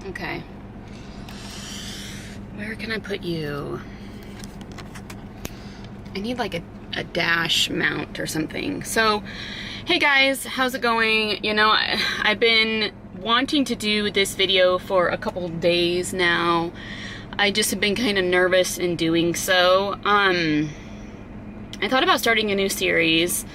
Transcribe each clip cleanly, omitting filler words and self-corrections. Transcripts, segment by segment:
Okay. Where can I put you? I need like a dash mount or something. So, hey guys, how's it going? You know, I've been wanting to do this video for a couple days now. I just have been kind of nervous in doing so. I thought about starting a new series,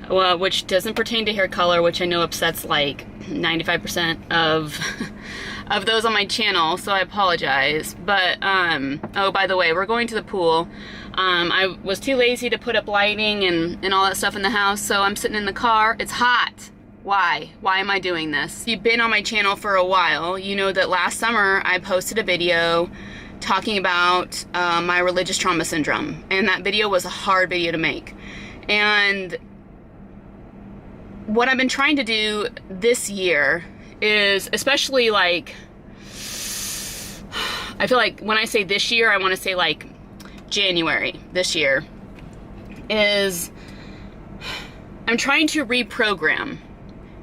which doesn't pertain to hair color, which I know upsets like 95% of those on my channel, so I apologize. But, oh, by the way, we're going to the pool. I was too lazy to put up lighting and all that stuff in the house, so I'm sitting in the car. It's hot. Why? Why am I doing this? If you've been on my channel for a while, you know that last summer I posted a video talking about my religious trauma syndrome, and that video was a hard video to make. And what I've been trying to do this year is, especially like, I feel like when I say this year, I want to say like January this year, is I'm trying to reprogram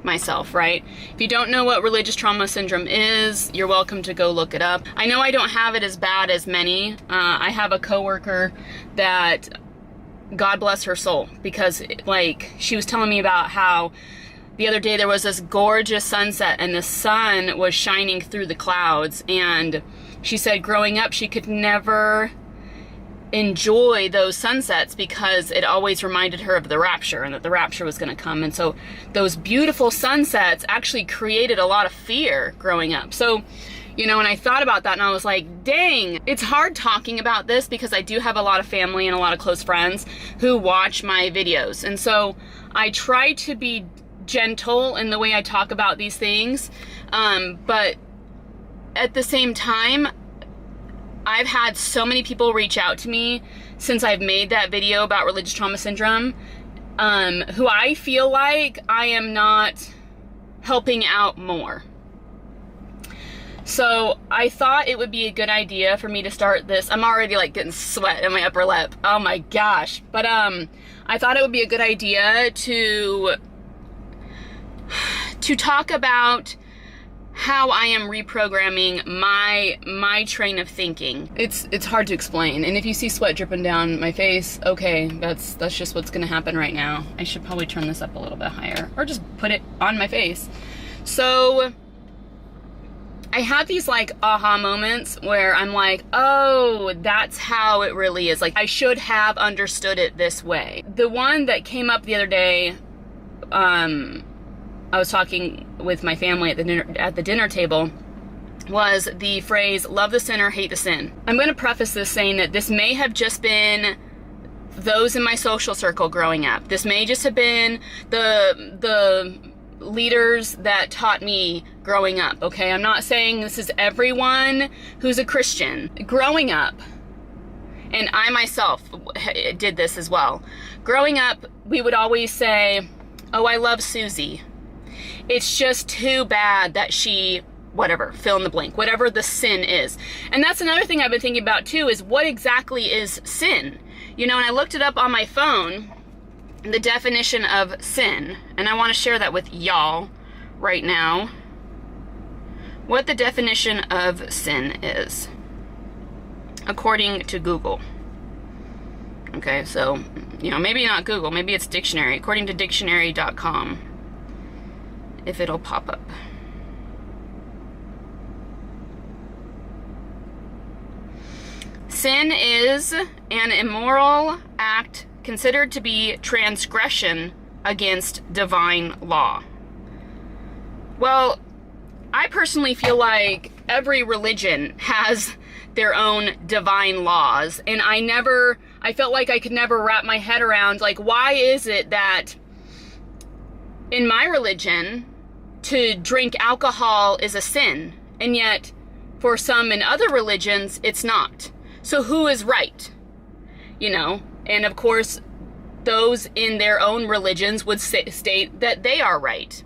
myself, right? If you don't know what religious trauma syndrome is, you're welcome to go look it up. I know I don't have it as bad as many. I have a coworker that, God bless her soul, because like she was telling me about how the other day there was this gorgeous sunset and the sun was shining through the clouds, and she said growing up she could never enjoy those sunsets because it always reminded her of the rapture, and that the rapture was going to come. And so those beautiful sunsets actually created a lot of fear growing up. So, you know, and I thought about that and I was like, dang, it's hard talking about this because I do have a lot of family and a lot of close friends who watch my videos. And so I try to be gentle in the way I talk about these things. But at the same time, I've had so many people reach out to me since I've made that video about religious trauma syndrome, who I feel like I am not helping out more. So I thought it would be a good idea for me to start this. I'm already like getting sweat in my upper lip. Oh my gosh. But I thought it would be a good idea to talk about how I am reprogramming my train of thinking. It's hard to explain, and if you see sweat dripping down my face, okay, that's just what's gonna happen right now. I should probably turn this up a little bit higher, or just put it on my face. So I have these like aha moments where I'm like, oh, that's how it really is. Like, I should have understood it this way. The one that came up the other day, I was talking with my family at the dinner table, was the phrase, love the sinner, hate the sin. I'm going to preface this saying that this may have just been those in my social circle growing up. This may just have been the leaders that taught me growing up, okay? I'm not saying this is everyone who's a Christian. Growing up, and I myself did this as well. Growing up, we would always say, oh, I love Susie. It's just too bad that she, whatever, fill in the blank, whatever the sin is. And that's another thing I've been thinking about too, is what exactly is sin? You know, and I looked it up on my phone, the definition of sin, and I want to share that with y'all right now. What the definition of sin is, according to Google. Okay, so, you know, maybe not Google, maybe it's dictionary, according to dictionary.com. If it'll pop up. Sin is an immoral act considered to be transgression against divine law. Well, I personally feel like every religion has their own divine laws, and I felt like I could never wrap my head around, like, why is it that in my religion, to drink alcohol is a sin, and yet for some in other religions, it's not. So who is right? You know, and of course, those in their own religions would state that they are right,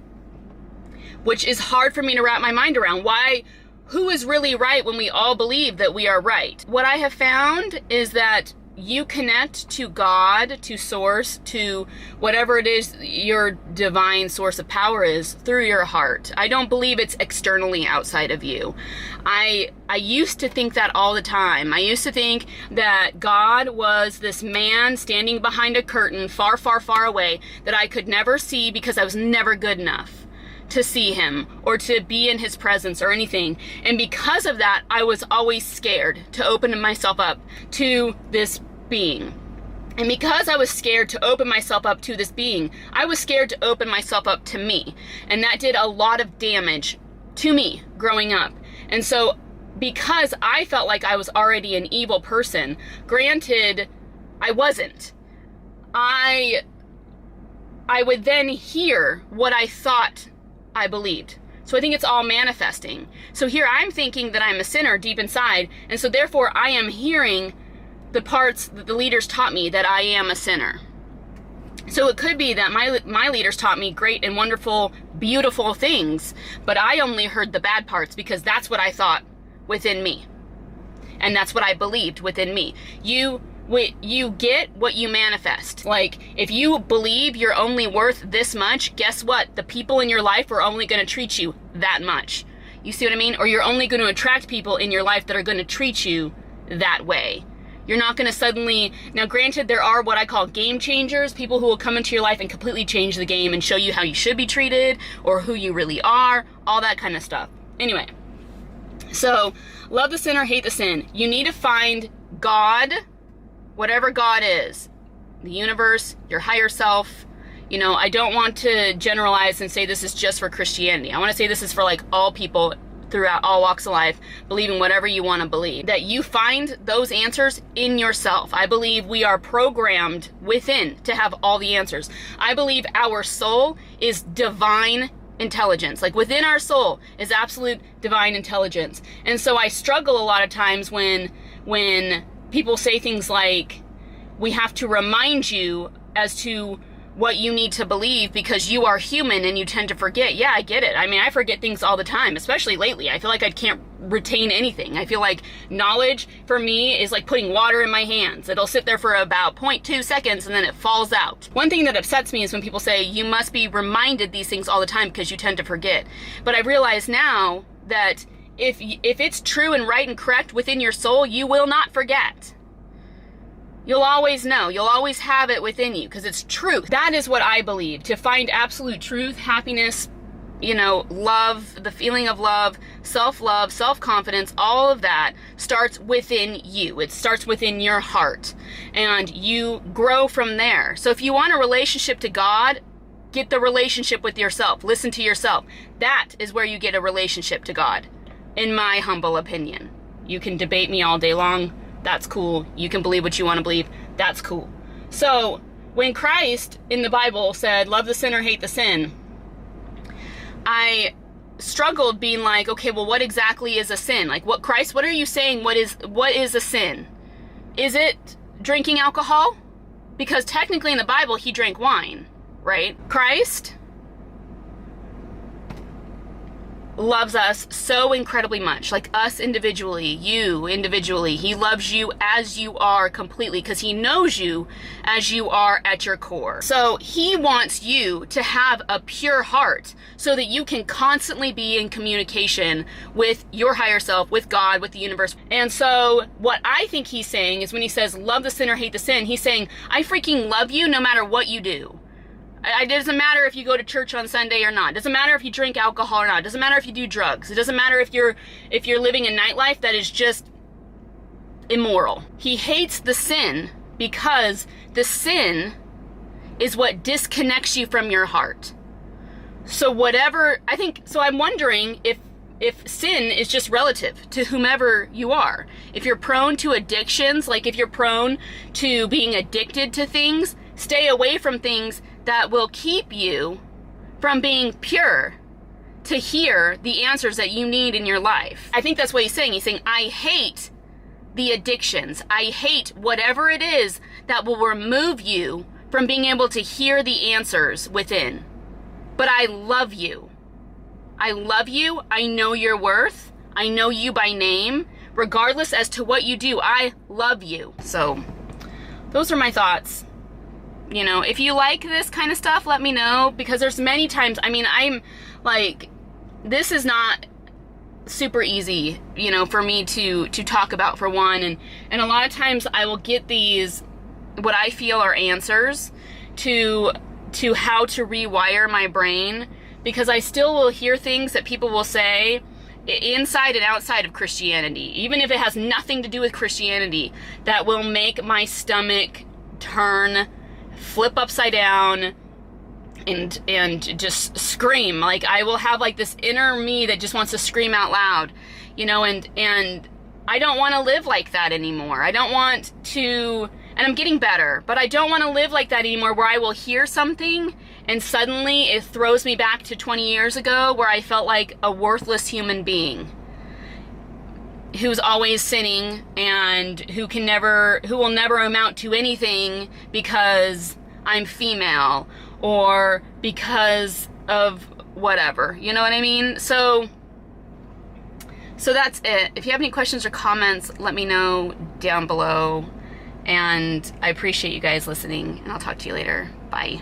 which is hard for me to wrap my mind around. Who is really right when we all believe that we are right? What I have found is that you connect to God, to source, to whatever it is your divine source of power is through your heart. I don't believe it's externally outside of you. I used to think that all the time. I used to think that God was this man standing behind a curtain far, far, far away that I could never see because I was never good enough to see him or to be in his presence or anything. And because of that, I was always scared to open myself up to this being. And because I was scared to open myself up to this being, I was scared to open myself up to me. And that did a lot of damage to me growing up. And so because I felt like I was already an evil person, granted, I wasn't. I would then hear what I thought I believed. So I think it's all manifesting. So here I'm thinking that I'm a sinner deep inside, and so therefore I am hearing the parts that the leaders taught me that I am a sinner. So it could be that my leaders taught me great and wonderful, beautiful things, but I only heard the bad parts because that's what I thought within me. And that's what I believed within me. You get what you manifest. Like, if you believe you're only worth this much, guess what? The people in your life are only going to treat you that much. You see what I mean? Or you're only going to attract people in your life that are going to treat you that way. You're not going to suddenly... Now, granted, there are what I call game changers, people who will come into your life and completely change the game and show you how you should be treated or who you really are, all that kind of stuff. Anyway, so love the sin or hate the sin. You need to find God, whatever God is, the universe, your higher self. You know, I don't want to generalize and say this is just for Christianity. I want to say this is for like all people throughout all walks of life, believing whatever you want to believe. That you find those answers in yourself. I believe we are programmed within to have all the answers. I believe our soul is divine intelligence. Like within our soul is absolute divine intelligence. And so I struggle a lot of times when people say things like, we have to remind you as to what you need to believe because you are human and you tend to forget. Yeah, I get it. I mean, I forget things all the time, especially lately. I feel like I can't retain anything. I feel like knowledge for me is like putting water in my hands. It'll sit there for about 0.2 seconds and then it falls out. One thing that upsets me is when people say you must be reminded these things all the time because you tend to forget. But I realize now that if it's true and right and correct within your soul, you will not forget. You'll always know. You'll always have it within you because it's truth. That is what I believe. To find absolute truth, happiness, you know, love, the feeling of love, self-love, self-confidence, all of that starts within you. It starts within your heart. And you grow from there. So if you want a relationship to God, get the relationship with yourself. Listen to yourself. That is where you get a relationship to God, in my humble opinion. You can debate me all day long. That's cool. You can believe what you want to believe. That's cool. So when Christ in the Bible said, love the sin or hate the sin, I struggled being like, okay, well, what exactly is a sin? Like, what, Christ, what are you saying? What is a sin? Is it drinking alcohol? Because technically in the Bible, he drank wine, right? Christ loves us so incredibly much, like us individually, you individually. He loves you as you are completely because he knows you as you are at your core. So he wants you to have a pure heart so that you can constantly be in communication with your higher self, with God, with the universe. And so what I think he's saying is when he says love the sin or hate the sin, he's saying I freaking love you no matter what you do. It doesn't matter if you go to church on Sunday or not. It doesn't matter if you drink alcohol or not. It doesn't matter if you do drugs. It doesn't matter if you're living a nightlife that is just immoral. He hates the sin because the sin is what disconnects you from your heart. So I'm wondering if sin is just relative to whomever you are. If you're prone to addictions, like if you're prone to being addicted to things, stay away from things that will keep you from being pure to hear the answers that you need in your life. I think that's what he's saying. He's saying, I hate the addictions. I hate whatever it is that will remove you from being able to hear the answers within. But I love you. I love you. I know your worth. I know you by name. Regardless as to what you do, I love you. So those are my thoughts. You know, if you like this kind of stuff, let me know, because there's many times, I mean, I'm like, this is not super easy, you know, for me to talk about, for one, and a lot of times I will get these, what I feel are answers to how to rewire my brain, because I still will hear things that people will say inside and outside of Christianity, even if it has nothing to do with Christianity, that will make my stomach turn, flip upside down, and just scream. Like, I will have like this inner me that just wants to scream out loud, you know, and I don't want to live like that anymore. I don't want to, and I'm getting better, but I don't want to live like that anymore, where I will hear something and suddenly it throws me back to 20 years ago, where I felt like a worthless human being who's always sinning and who will never amount to anything because I'm female, or because of whatever, you know what I mean? So that's it. If you have any questions or comments, let me know down below, and I appreciate you guys listening, and I'll talk to you later. Bye.